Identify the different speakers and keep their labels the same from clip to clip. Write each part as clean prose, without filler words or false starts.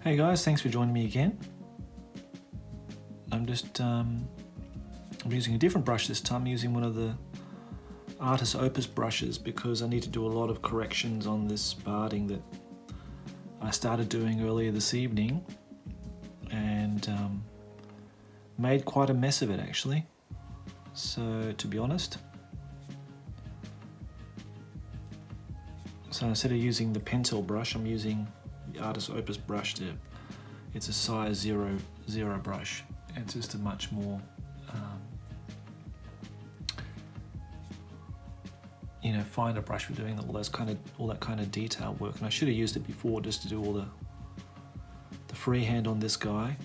Speaker 1: Hey guys, thanks for joining me again. I'm using a different brush this time. I'm using one of the Artis Opus brushes because I need to do a lot of corrections on this barding that I started doing earlier this evening and made quite a mess of it actually. So to be honest, instead of using the Pentel brush, I'm using the Artis Opus brush. It's a size 0 brush. It's just a much more finer brush for doing all that kind of detail work. And I should have used it before just to do all the freehand on this guy.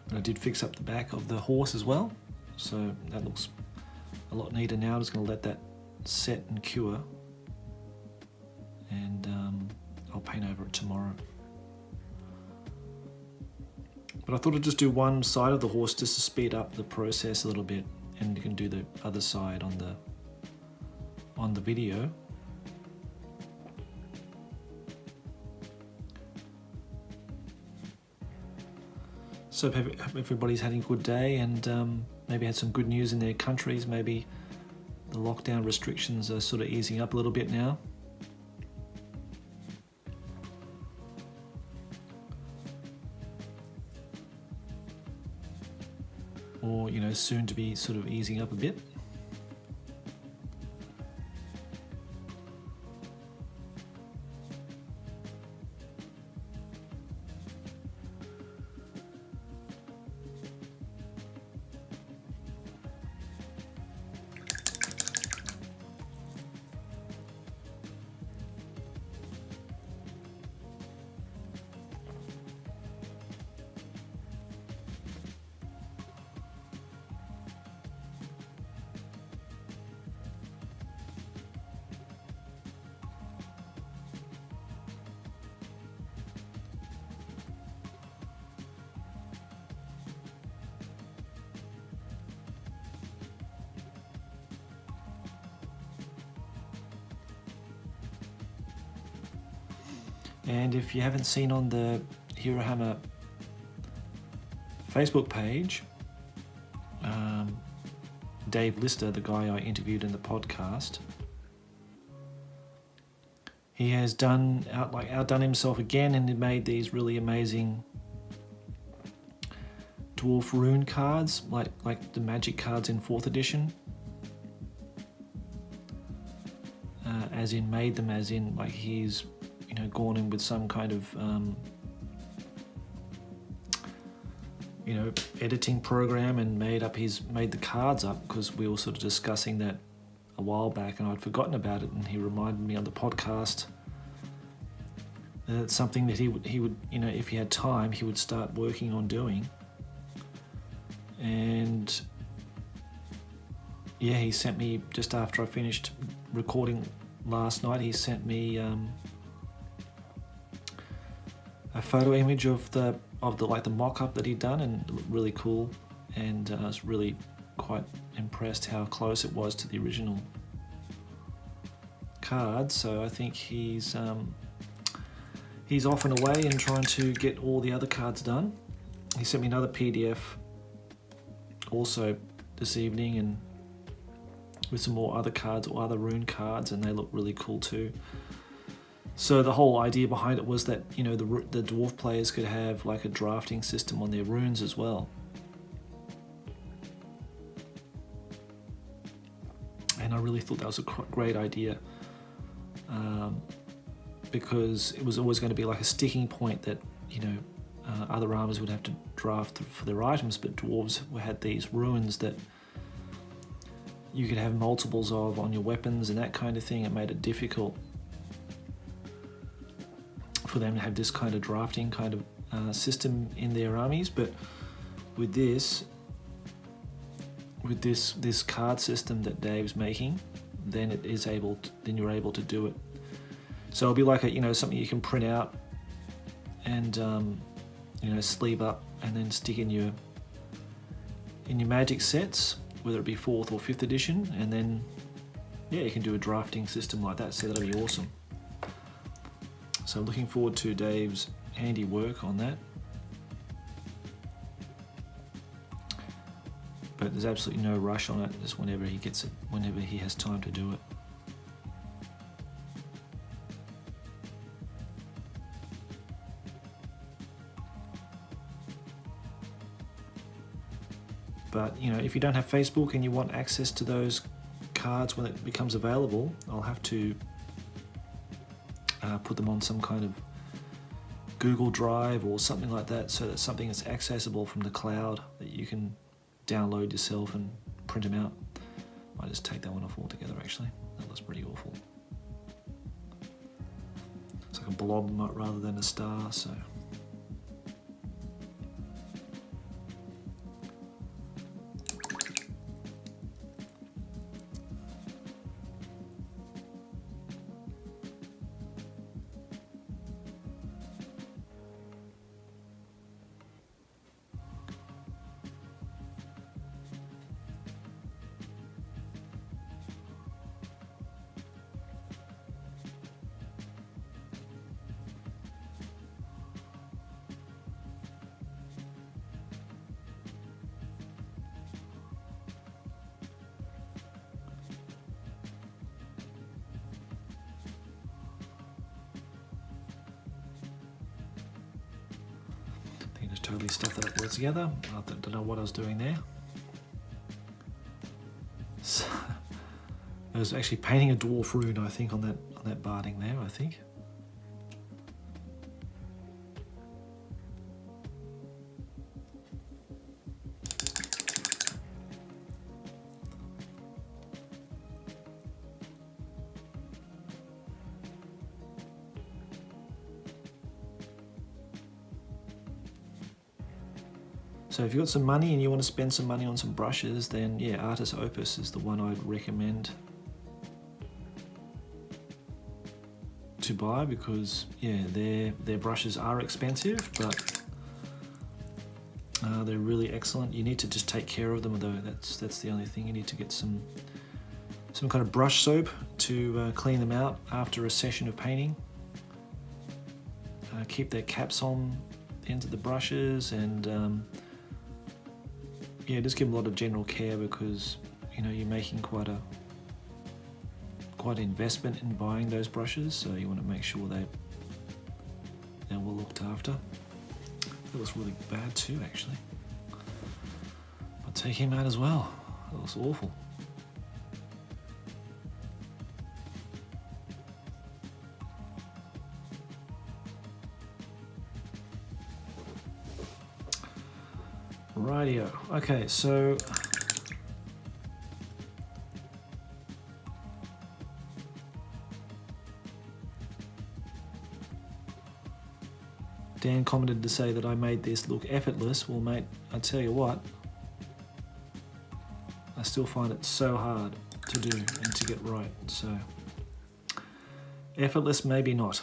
Speaker 1: But I did fix up the back of the horse as well, so that looks a lot neater now. I'm just going to let that set and cure, and I'll paint over it tomorrow. But I thought I'd just do one side of the horse just to speed up the process a little bit, and you can do the other side on the video. So hope everybody's having a good day and maybe had some good news in their countries. Maybe the lockdown restrictions are sort of easing up a little bit now. Or, soon to be sort of easing up a bit. And if you haven't seen on the Hero Hammer Facebook page, Dave Lister, the guy I interviewed in the podcast, he has outdone himself again, and he made these really amazing dwarf rune cards, like the magic cards in 4th edition. Made them as in he's gone in with some kind of editing program and made the cards up, because we were sort of discussing that a while back and I'd forgotten about it, and he reminded me on the podcast that it's something that he would if he had time, he would start working on doing. And yeah, he sent me, just after I finished recording last night, he sent me a photo image of the mock-up that he'd done, and it looked really cool, and I was really quite impressed how close it was to the original card. So I think he's off and away and trying to get all the other cards done. He sent me another PDF also this evening, and with some more other cards, or other rune cards, and they look really cool too. So the whole idea behind it was that the dwarf players could have like a drafting system on their runes as well. And I really thought that was a great idea, because it was always going to be like a sticking point that other armors would have to draft for their items, but dwarves had these runes that you could have multiples of on your weapons and that kind of thing. It made it difficult for them to have this kind of drafting kind of system in their armies. But with this card system that Dave's making, then you're able to do it. So it'll be like something you can print out and sleeve up and then stick in your magic sets, whether it be 4th or 5th edition, and then yeah, you can do a drafting system like that. So that'll be awesome. So looking forward to Dave's handiwork on that. But there's absolutely no rush on it, just whenever he gets it, whenever he has time to do it. But you know, if you don't have Facebook and you want access to those cards when it becomes available, I'll have to put them on some kind of Google Drive or something like that, so that something that's accessible from the cloud that you can download yourself and print them out. Might just take that one off altogether actually. That looks pretty awful. It's like a blob rather than a star, so. Just totally stuff that up all together. I don't know what I was doing there. So, I was actually painting a dwarf rune, I think, on that barding there, I think. So if you've got some money and you want to spend some money on some brushes, then yeah, Artis Opus is the one I'd recommend to buy, because yeah, their brushes are expensive, but they're really excellent. You need to just take care of them though. That's the only thing. You need to get some kind of brush soap to clean them out after a session of painting. Keep their caps on the ends of the brushes, and yeah, just give them a lot of general care, because you know you're making quite an investment in buying those brushes, so you want to make sure they're well looked after. That looks really bad too, actually. I'll take him out as well. That looks awful. Rightio. Okay, so Dan commented to say that I made this look effortless. Well, mate, I tell you what, I still find it so hard to do and to get right. So effortless, maybe not.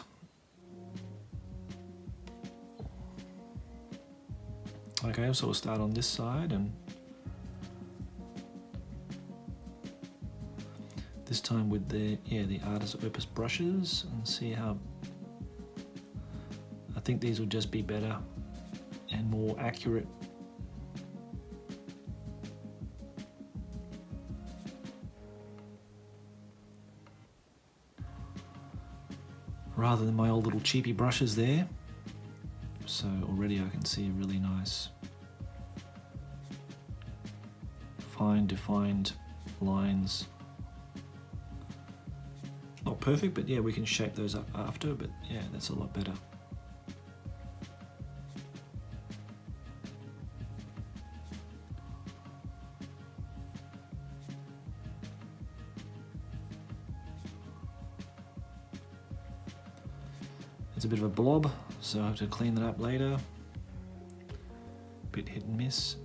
Speaker 1: Okay, so we'll start on this side, and this time with the Artis Opus brushes, and see how. I think these will just be better and more accurate. Rather than my old little cheapy brushes there. So already I can see a really nice fine defined lines. Not perfect, but yeah, we can shape those up after, but yeah, that's a lot better. It's a bit of a blob, so I have to clean that up later. Bit hit and miss.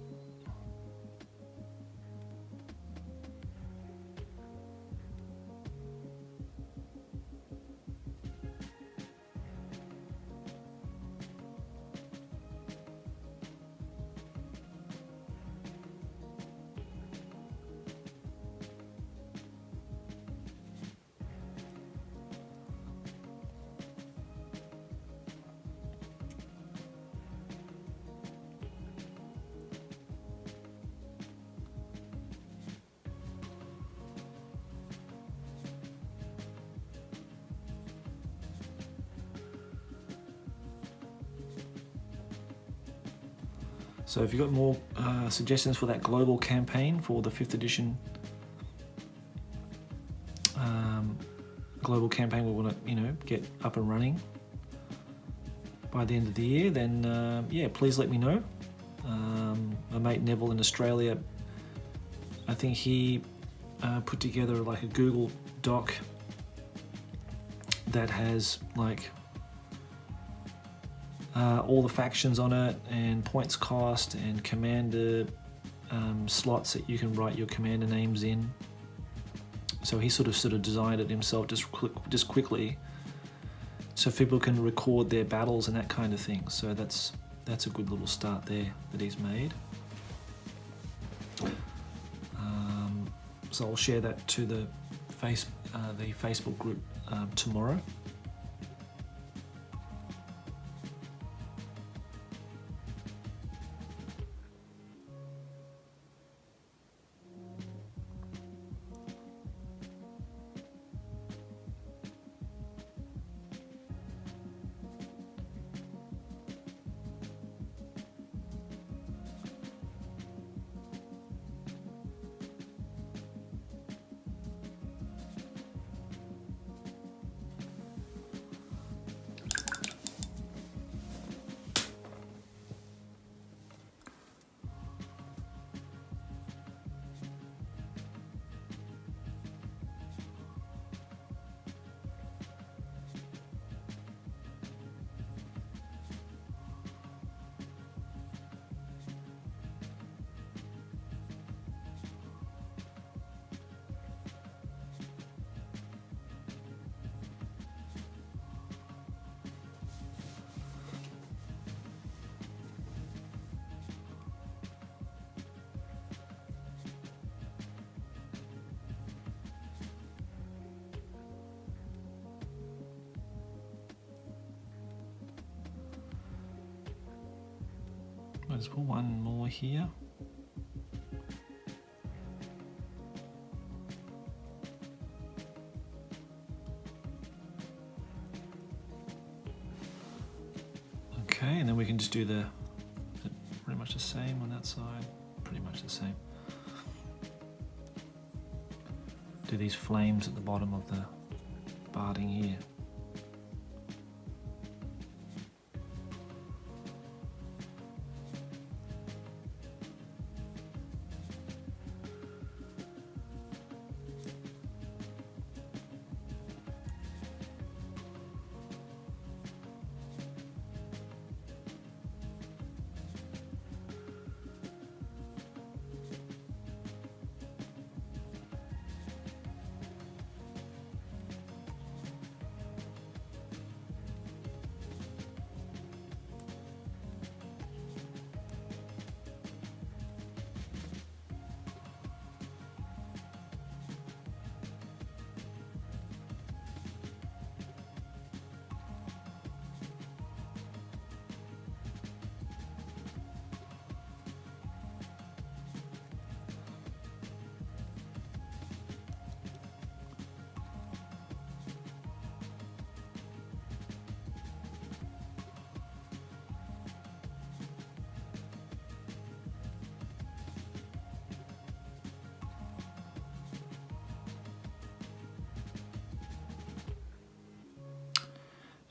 Speaker 1: So if you've got more suggestions for that global campaign for the 5th edition global campaign we want to, get up and running by the end of the year, then yeah, please let me know. My mate Neville in Australia, I think he put together like a Google Doc that has like all the factions on it and points cost and commander slots that you can write your commander names in. So he sort of designed it himself just quickly, so people can record their battles and that kind of thing. So that's a good little start there that he's made. So I'll share that to the Facebook group tomorrow. Let's put one more here. Okay, and then we can just do pretty much the same on that side, pretty much the same. Do these flames at the bottom of the barding here.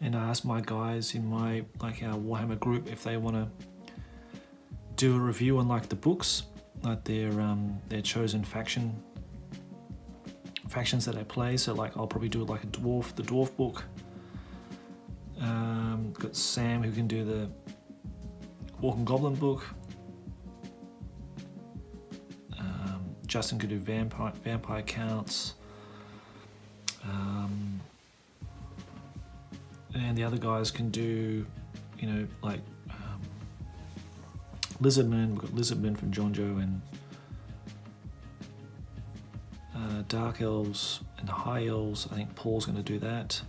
Speaker 1: And I asked my guys in my our Warhammer group if they want to do a review on the books, like their chosen factions that they play. So I'll probably do the dwarf book. Got Sam who can do the Orc and Goblin book. Justin could do vampire counts. And the other guys can do, Lizardmen. We've got Lizardmen from John Joe and Dark Elves and High Elves. I think Paul's going to do that.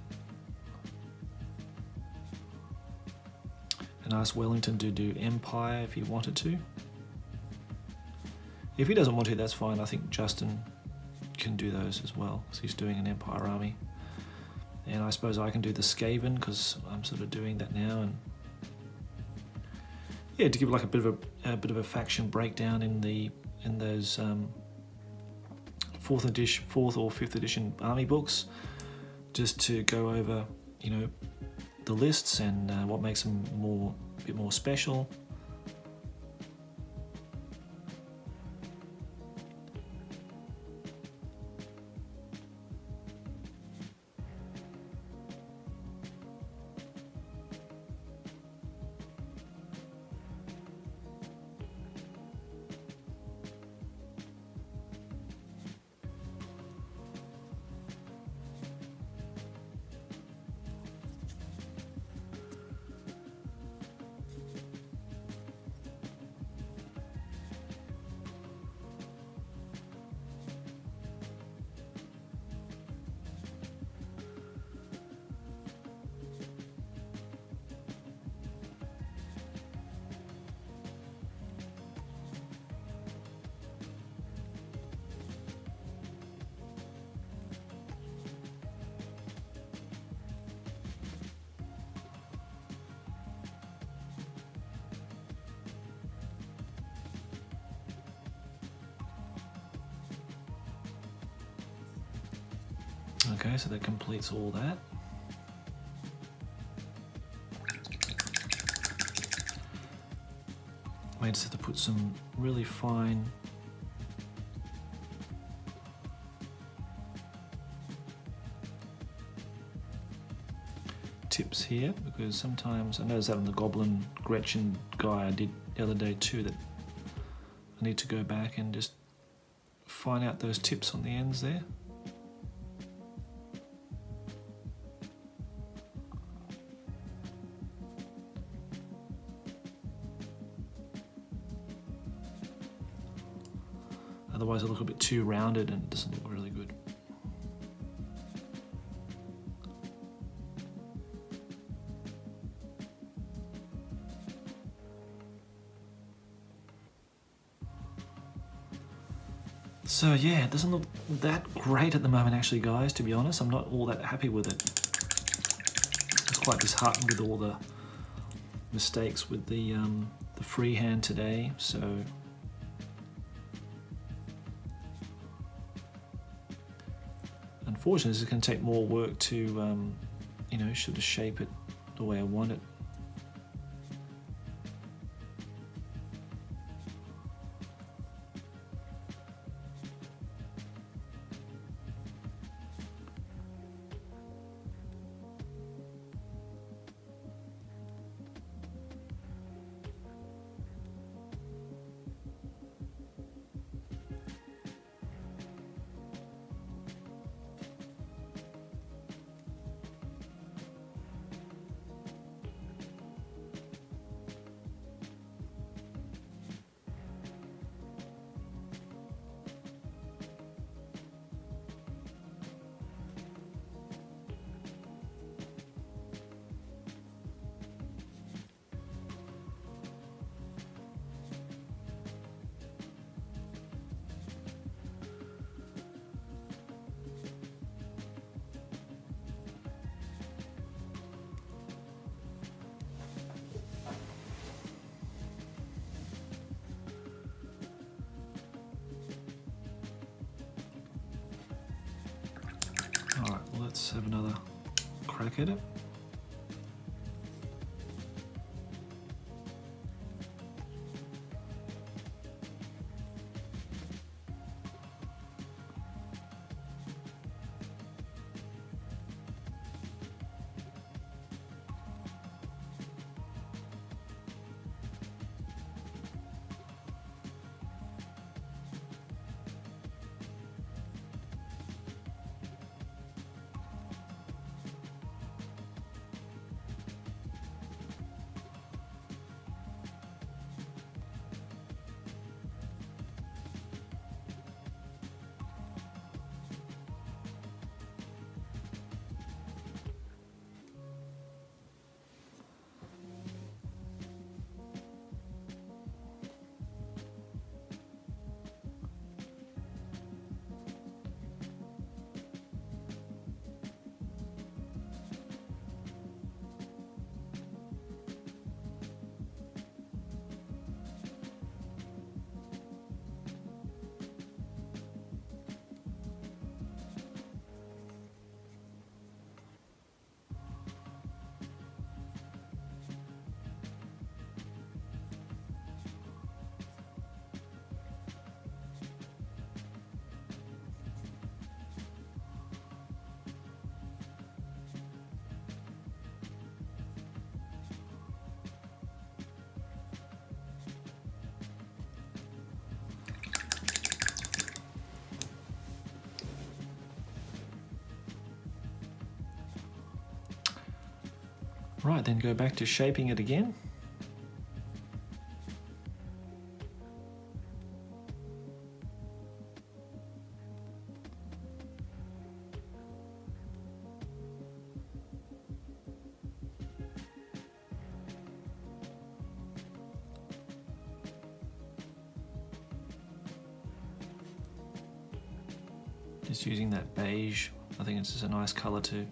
Speaker 1: And ask Wellington to do Empire if he wanted to. If he doesn't want to, that's fine. I think Justin can do those as well, because he's doing an Empire army. And I suppose I can do the Skaven, because I'm sort of doing that now. And yeah, to give like a bit of a faction breakdown in those fourth or fifth edition army books, just to go over, you know, the lists and what makes them a bit more special. Okay, so that completes all that. I just have to put some really fine tips here, because sometimes I noticed that on the Goblin Gretchen guy I did the other day too, that I need to go back and just find out those tips on the ends there. Otherwise, I look a bit too rounded and it doesn't look really good. So yeah, it doesn't look that great at the moment actually, guys, to be honest. I'm not all that happy with it. I was quite disheartened with all the mistakes with the freehand today, so unfortunately this is going to take more work to you know, sort of shape it the way I want it. Alright, well, let's have another crack at it. Right, then go back to shaping it again. Just using that beige, I think it's just a nice colour too.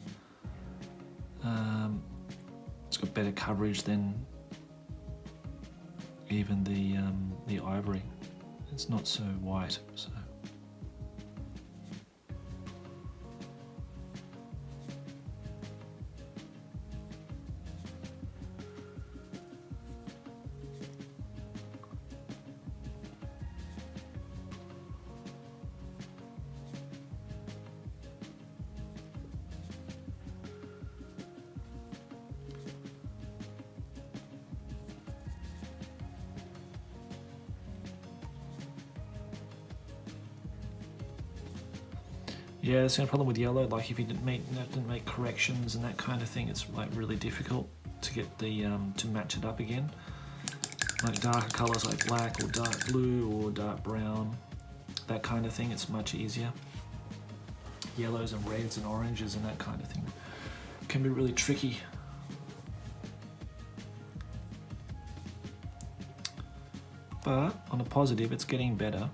Speaker 1: It's got better coverage than even the ivory. It's not so white, so. Yeah, the same problem with yellow. Like if you didn't make corrections and that kind of thing, it's like really difficult to get the to match it up again. Like darker colors like black or dark blue or dark brown, that kind of thing, it's much easier. Yellows and reds and oranges and that kind of thing can be really tricky. But on a positive, it's getting better.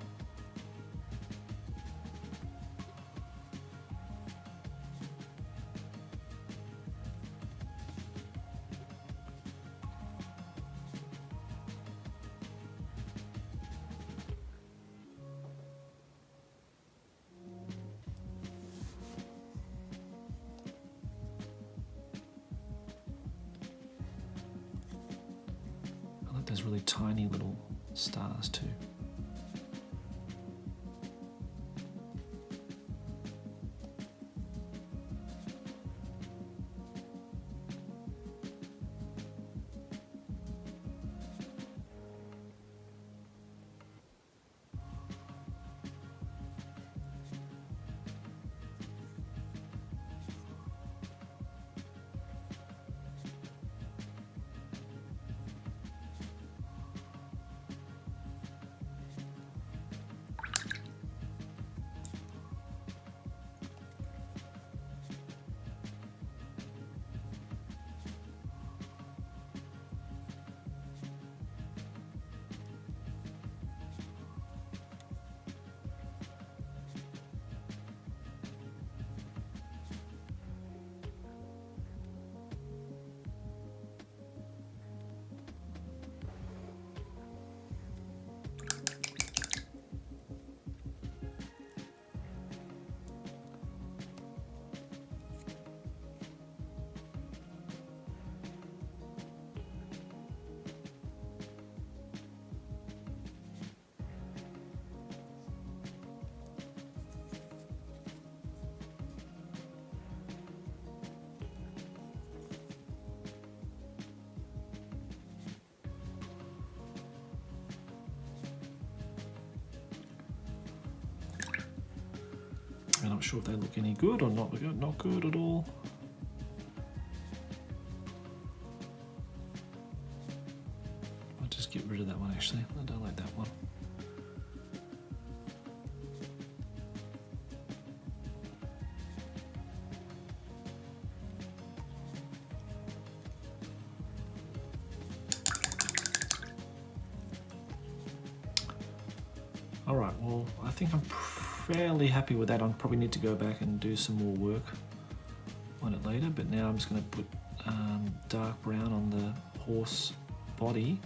Speaker 1: Those really tiny little stars too. I'm not sure if they look any good or not good at all. I'll just get rid of that one actually. I don't like that one. All right, well, I think I'm fairly happy with that. I'll probably need to go back and do some more work on it later, but now I'm just going to put dark brown on the horse body.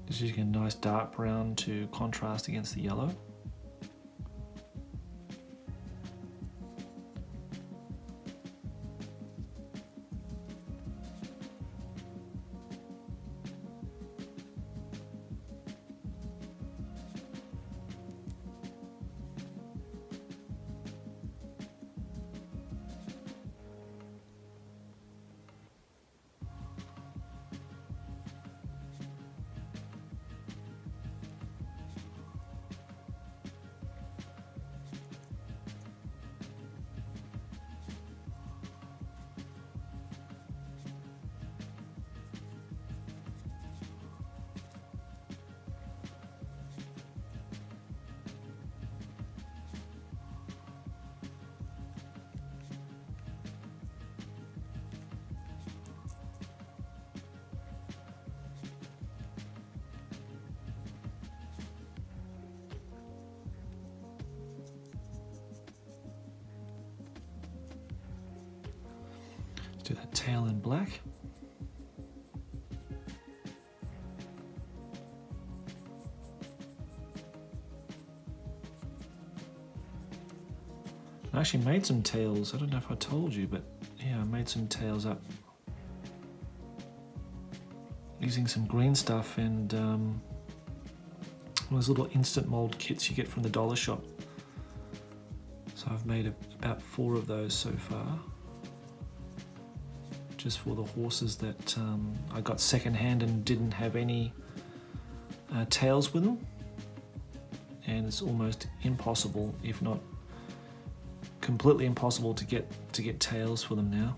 Speaker 1: Just using a nice dark brown to contrast against the yellow. Do that tail in black. I actually made some tails. I don't know if I told you, but yeah, I made some tails up using some green stuff and those little instant mold kits you get from the dollar shop. So I've made about 4 of those so far, just for the horses that I got secondhand and didn't have any tails with them. And it's almost impossible, if not completely impossible, to get tails for them now.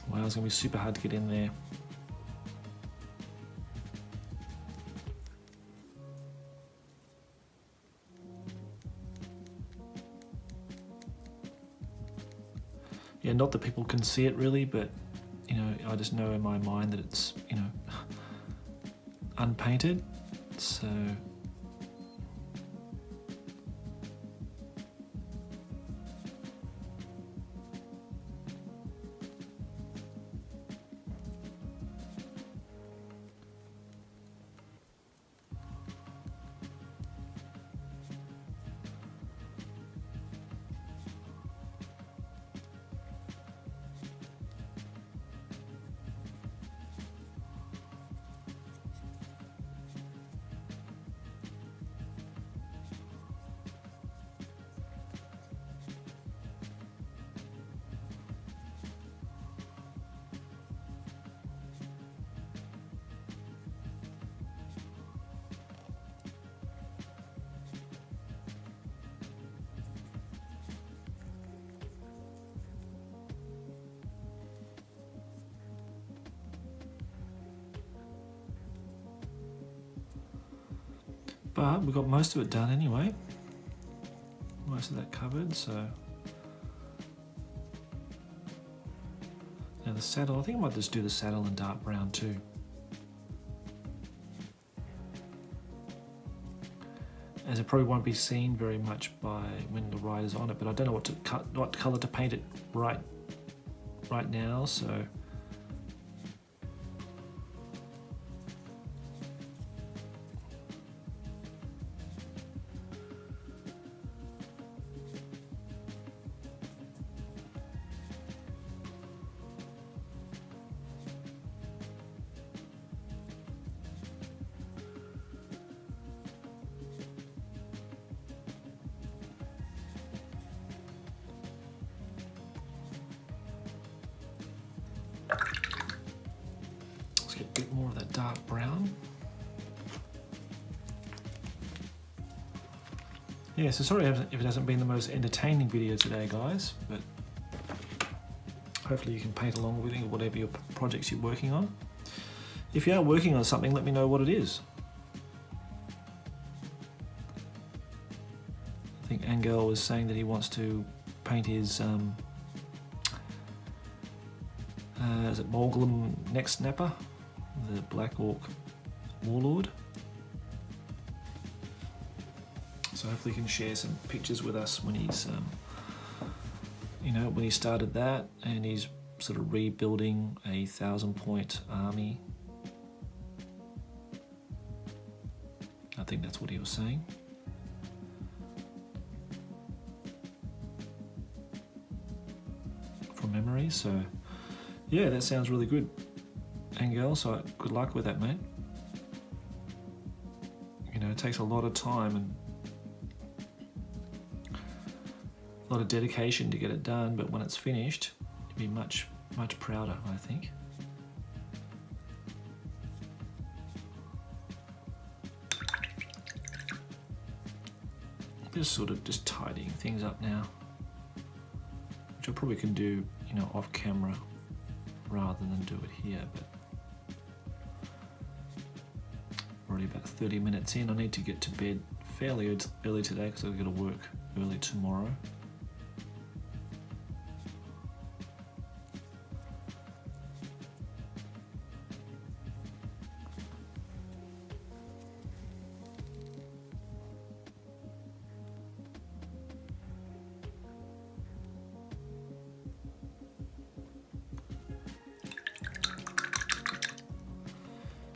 Speaker 1: Wow, it's going to be super hard to get in there. Yeah, not that people can see it really, but you know, I just know in my mind that it's, you know, unpainted, so but we got most of it done anyway. Most of that covered, so. Now the saddle, I think I might just do the saddle in dark brown too. As it probably won't be seen very much by when the rider's on it, but I don't know what colour to paint it right now, so. Let's get a bit more of that dark brown. Yeah, so sorry if it hasn't been the most entertaining video today, guys, but hopefully you can paint along with it, whatever your projects you're working on. If you are working on something, let me know what it is. I think Angel was saying that he wants to paint his is it Morglum Neck Snapper, the Black Orc Warlord. So hopefully he can share some pictures with us when he's, you know, when he started that and he's sort of rebuilding a 1,000-point army. I think that's what he was saying. From memory, so yeah, that sounds really good, Angel, so good luck with that, mate. You know, it takes a lot of time, and a lot of dedication to get it done, but when it's finished, you'll be much prouder, I think. Just sort of just tidying things up now, which I probably can do, you know, off camera rather than do it here, but already about 30 minutes in. I need to get to bed fairly early today because I've got to work early tomorrow.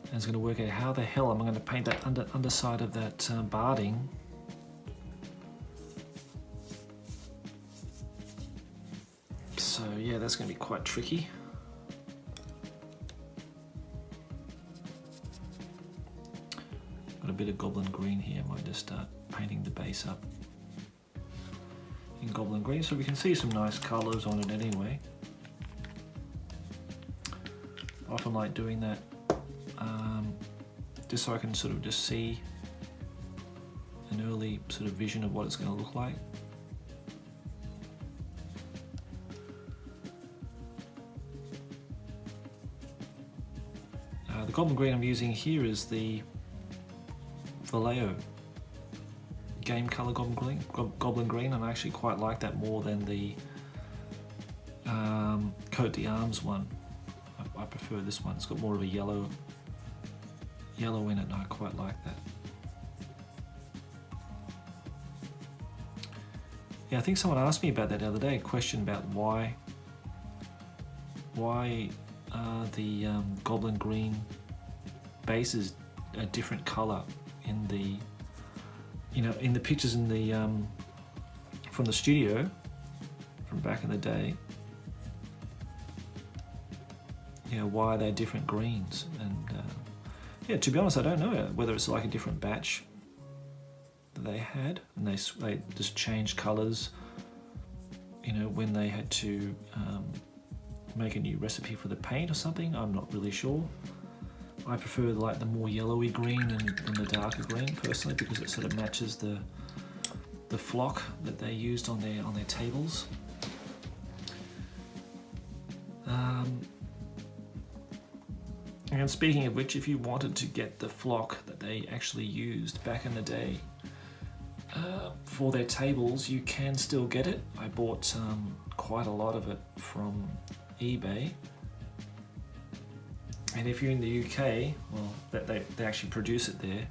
Speaker 1: I was going to work out how the hell am I going to paint that underside of that barding. So yeah, that's going to be quite tricky. Got a bit of Goblin Green here. I might just start painting the base up in Goblin Green so we can see some nice colours on it anyway. I often like doing that. Just so I can sort of just see an early sort of vision of what it's going to look like. The Goblin Green I'm using here is the Vallejo Game Color Goblin Green, and I actually quite like that more than the Coat d'Arms one. I prefer this one. It's got more of a yellow in it, and I quite like that. Yeah, I think someone asked me about that the other day, a question about why the Goblin Green base is a different color in the, you know, in the pictures in the from the studio from back in the day. Yeah, why they're different greens. And yeah, to be honest, I don't know whether it's like a different batch that they had and they just changed colors, you know, when they had to make a new recipe for the paint or something. I'm not really sure. I prefer like the more yellowy green than the darker green personally, because it sort of matches the flock that they used on their tables. And speaking of which, if you wanted to get the flock that they actually used back in the day for their tables, you can still get it. I bought quite a lot of it from eBay. And if you're in the UK, well, they actually produce it there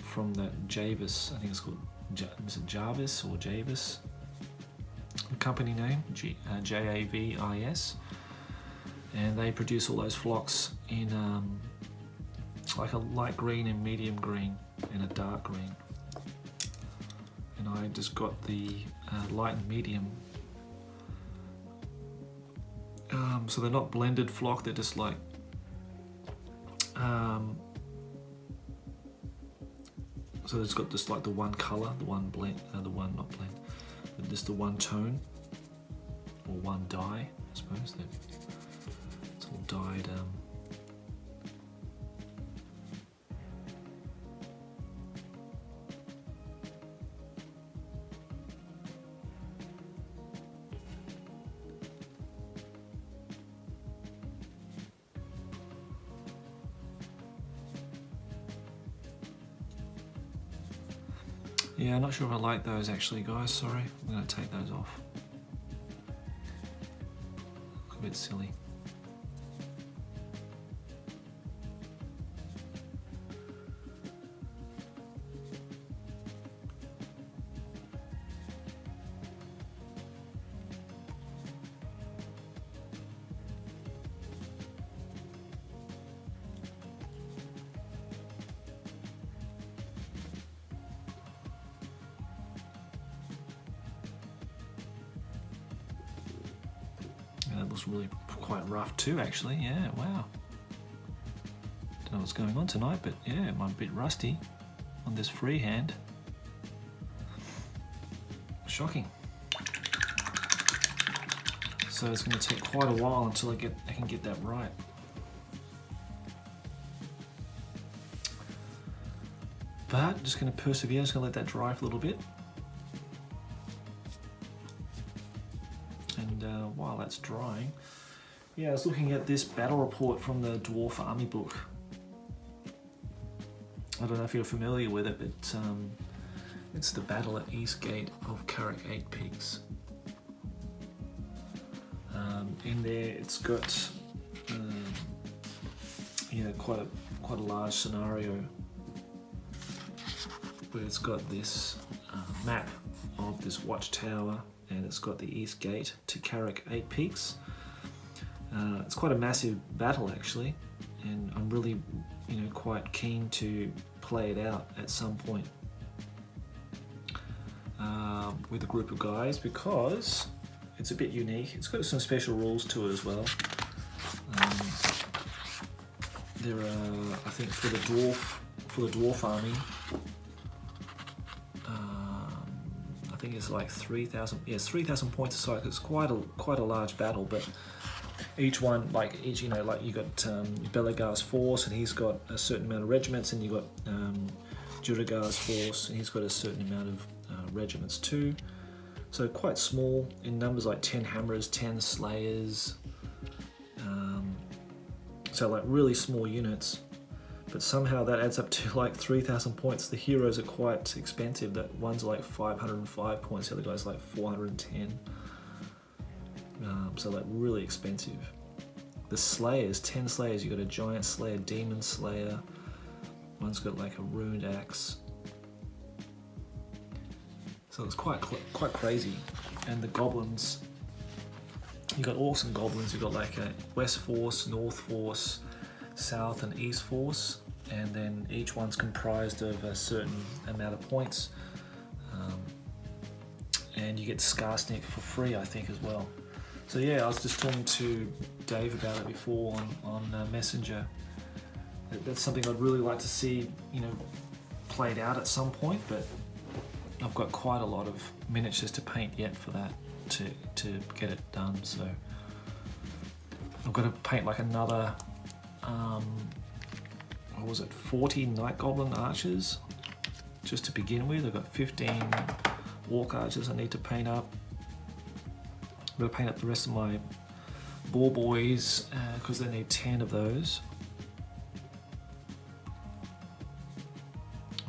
Speaker 1: from that Javis, I think it's called, is it Jarvis or Javis? The company name, Javis. And they produce all those flocks in like a light green and medium green and a dark green. And I just got the light and medium. So they're not blended flock, they're just like so it's got just like the one color, the one blend, not blend, but just the one tone or one dye, I suppose. It's all dyed. Yeah, I'm not sure if I like those actually, guys. Sorry, I'm going to take those off. Look a bit silly. That looks really quite rough too, actually. Yeah, wow. Don't know what's going on tonight, but yeah, I'm a bit rusty on this freehand. Shocking. So it's going to take quite a while until I can get that right. But I'm just going to persevere, just going to let that dry for a little bit. And while that's drying, yeah, I was looking at this battle report from the Dwarf Army book. I don't know if you're familiar with it, but it's the battle at Eastgate of Carrick 8 Peaks. In there, it's got quite a large scenario where it's got this map of this watchtower, and it's got the East Gate to Carrick 8 Peaks. It's quite a massive battle actually, and I'm really quite keen to play it out at some point with a group of guys, because it's a bit unique. It's got some special rules to it as well. There are, I think, for the dwarf army, I think it's like 3,000. Yes, 3,000 points aside. It's quite a large battle, but each one, like you got Belegar's force, and he's got a certain amount of regiments, and you got Duragar's force, and he's got a certain amount of regiments too. So quite small in numbers, like 10 hammers, 10 slayers. So like really small units, but somehow that adds up to like 3,000 points. The heroes are quite expensive. That one's like 505 points, the other guy's like 410. So like really expensive. The slayers, 10 slayers. You got a giant slayer, demon slayer. One's got like a ruined axe. So it's quite crazy. And the goblins, you got orcs and goblins. You got like a west force, north force, south and east force, and then each one's comprised of a certain amount of points. And you get Skarsnik for free, I think, as well. So yeah, I was just talking to Dave about it before on Messenger. That's something I'd really like to see, played out at some point, but I've got quite a lot of miniatures to paint yet for that to get it done. So I've got to paint like another 40 Night Goblin archers just to begin with. I've got 15 Orc archers I need to paint up. I'm going to paint up the rest of my Boar Boys because they need 10 of those.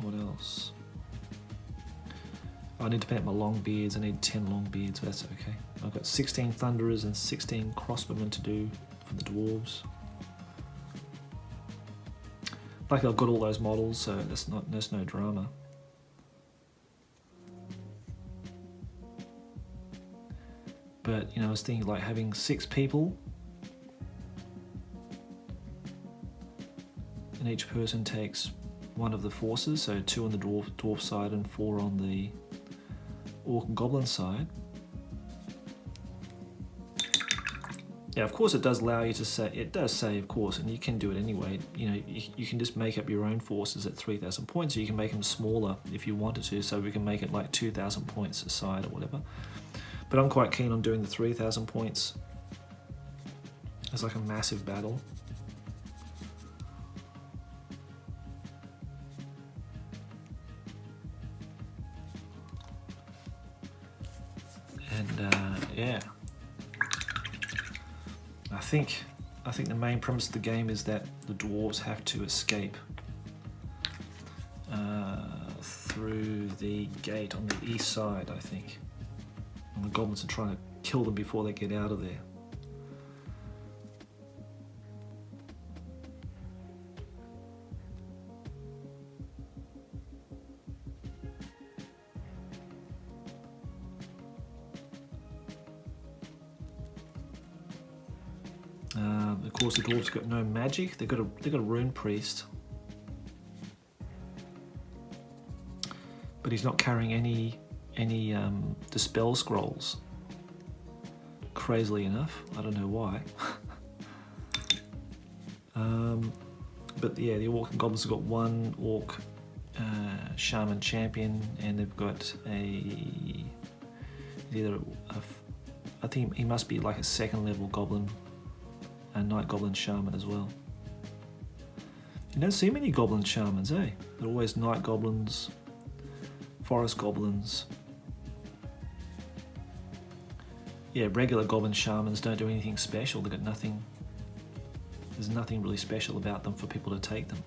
Speaker 1: What else? I need to paint my Longbeards. I need 10 Longbeards, but that's okay. I've got 16 Thunderers and 16 Crossbowmen to do for the Dwarves. Like, I've got all those models, so there's no drama. But I was thinking like having 6 people, and each person takes one of the forces, so 2 on the dwarf side and 4 on the Orc and Goblin side. Yeah, of course it does allow you to say, it does say, of course, and you can do it anyway. You can just make up your own forces at 3,000 points, or you can make them smaller if you wanted to, so we can make it like 2,000 points a side or whatever. But I'm quite keen on doing the 3,000 points as like a massive battle. And yeah, I think the main premise of the game is that the dwarves have to escape through the gate on the east side, I think. And the goblins are trying to kill them before they get out of there. Of course, the dwarves got no magic. They've got a rune priest, but he's not carrying any dispel scrolls. Crazily enough, I don't know why. But yeah, the orc and goblins have got one orc shaman champion, and they've got a He's either I think he must be like a second level goblin, and night goblin shaman as well. You don't see many goblin shamans, eh? They're always night goblins, forest goblins. Yeah, regular goblin shamans don't do anything special. They've got nothing. There's nothing really special about them for people to take them.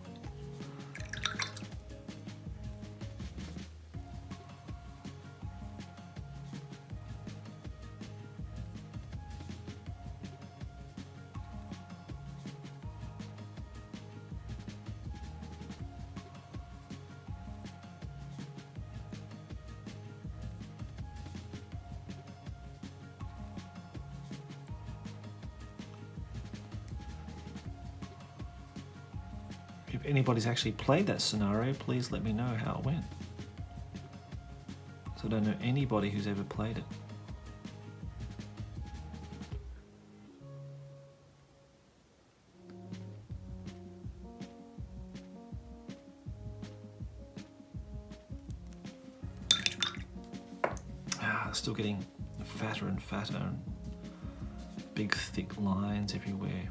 Speaker 1: If anybody's actually played that scenario, please let me know how it went. So I don't know anybody who's ever played it. Still getting fatter and fatter, and big thick lines everywhere.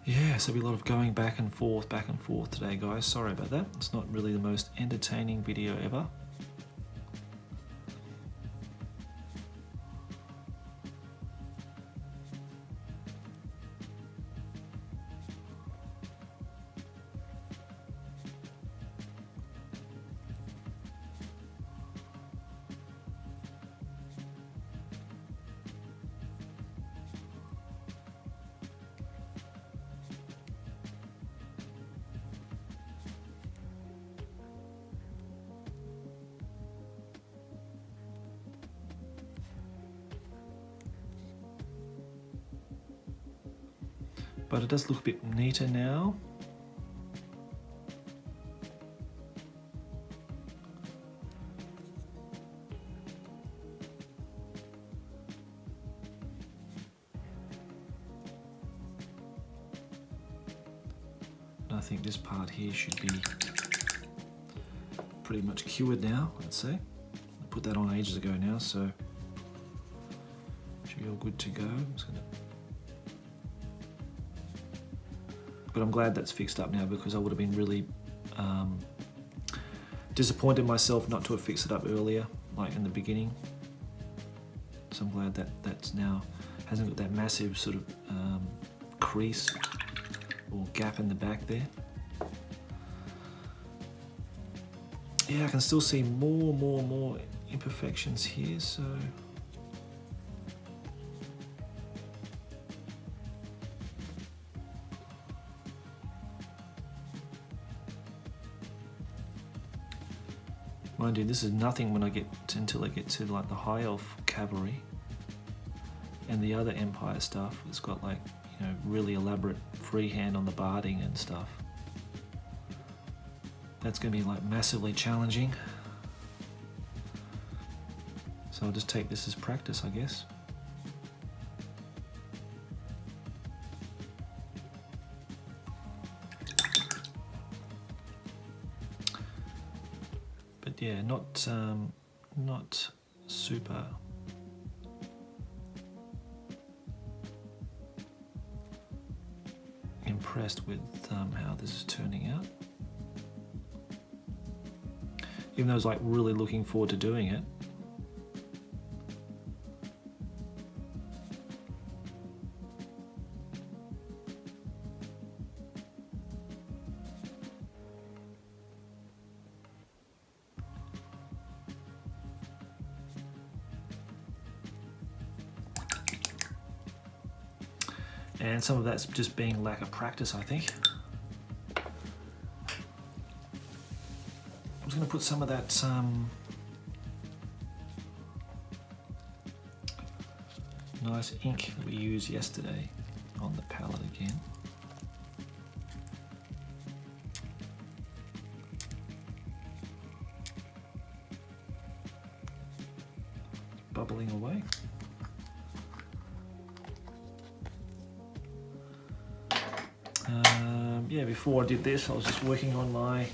Speaker 1: Yeah, so there'll be a lot of going back and forth today, guys. Sorry about that. It's not really the most entertaining video ever. But it does look a bit neater now. And I think this part here should be pretty much cured now, I'd say. I put that on ages ago now, so should be all good to go. But I'm glad that's fixed up now, because I would have been really disappointed in myself not to have fixed it up earlier, like in the beginning. So I'm glad that that's now hasn't got that massive sort of crease or gap in the back there. Yeah, I can still see more imperfections here, so. Mind you, this is nothing when I get until I get to like the High Elf cavalry and the other Empire stuff. It's got like, you know, really elaborate freehand on the barding and stuff. That's going to be like massively challenging. So I'll just take this as practice, I guess. But yeah, not super impressed with how this is turning out. Even though I was like really looking forward to doing it. And some of that's just being lack of practice, I think. I was going to put some of that nice ink that we used yesterday on the palette again. bubbling away. Yeah, before I did this, I was just working on my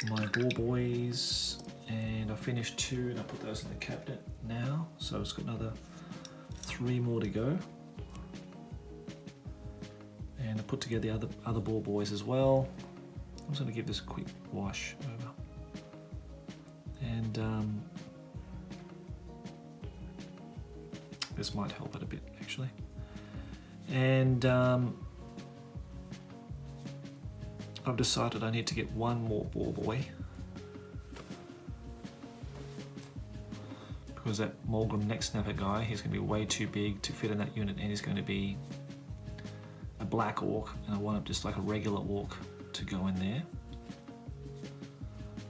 Speaker 1: my ball buoys, and I finished 2 and I put those in the cabinet now, so it's got another 3 more to go. And I put together the other ball buoys as well. I'm just going to give this a quick wash over, and this might help it a bit actually. And I've decided I need to get 1 more ball buoy, because that Mulgrim neck snapper guy, he's going to be way too big to fit in that unit, and he's going to be a black orc, and I want just like a regular orc to go in there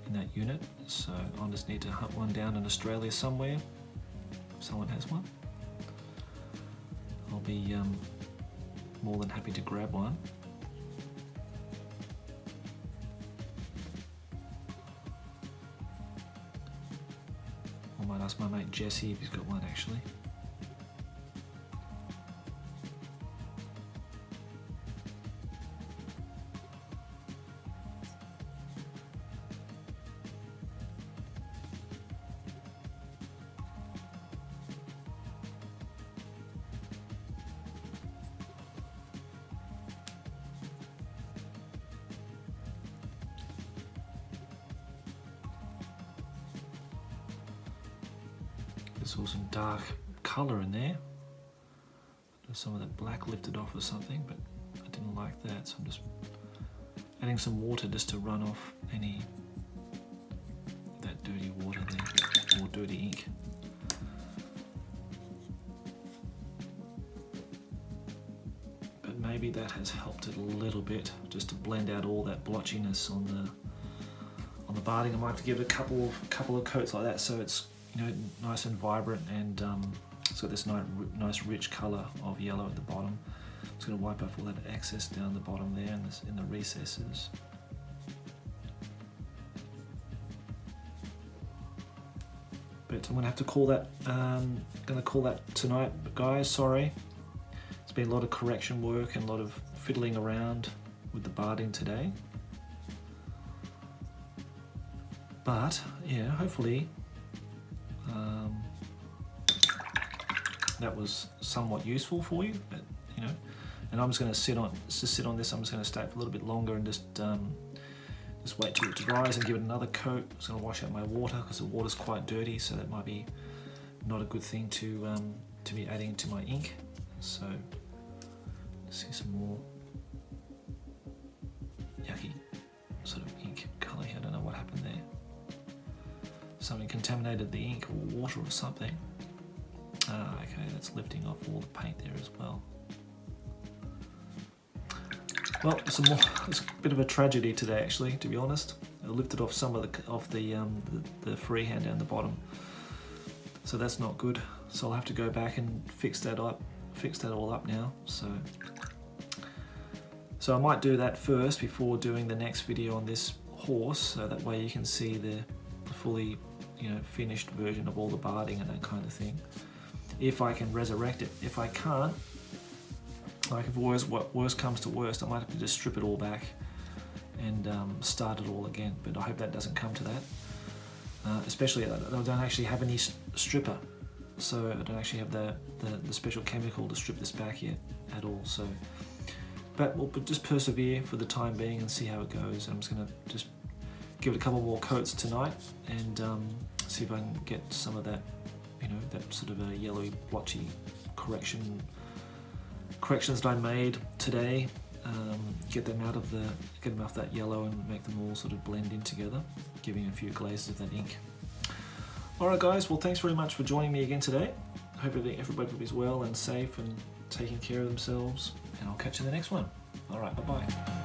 Speaker 1: in that unit. So I'll just need to hunt one down in Australia somewhere if someone has one. I'll be more than happy to grab one. I might ask my mate Jesse if he's got one actually. There's also some dark colour in there. There's some of that black lifted off or something, but I didn't like that, so I'm just adding some water just to run off any of that dirty water there, or dirty ink. But maybe that has helped it a little bit, just to blend out all that blotchiness on the barding. I might have to give it a couple of coats like that, so it's, you know, nice and vibrant, and it's got this nice rich colour of yellow at the bottom. It's going to wipe off all that excess down the bottom there in the recesses. But I'm going to have to call that. Going to call that tonight, guys. Sorry, it's been a lot of correction work and a lot of fiddling around with the barding today. But yeah, hopefully. That was somewhat useful for you, but, you know. And I'm just going to sit on this. I'm just going to stay for a little bit longer and just wait till it dries and give it another coat. I'm just going to wash out my water because the water's quite dirty, so that might be not a good thing to be adding to my ink. So let's see some more yucky sort of ink colour here. I don't know what happened there. Something contaminated the ink, or water or something. Okay, that's lifting off all the paint there as well. Well, it's a bit of a tragedy today, actually, to be honest. I lifted off some of the freehand down the bottom, so that's not good. So I'll have to go back and fix that all up now. So I might do that first before doing the next video on this horse, so that way you can see the fully, you know, finished version of all the barding and that kind of thing. If I can resurrect it. If I can't, like if worst comes to worst, I might have to just strip it all back and start it all again. But I hope that doesn't come to that. Especially I don't actually have any stripper, so I don't actually have the special chemical to strip this back yet at all. So, but we'll just persevere for the time being and see how it goes. I'm just going to just give it a couple more coats tonight and see if I can get some of that, you know, that sort of a yellowy, blotchy corrections that I made today. Get them off that yellow and make them all sort of blend in together, giving a few glazes of that ink. Alright guys, well thanks very much for joining me again today. Hope everybody is well and safe and taking care of themselves, and I'll catch you in the next one. Alright, bye bye.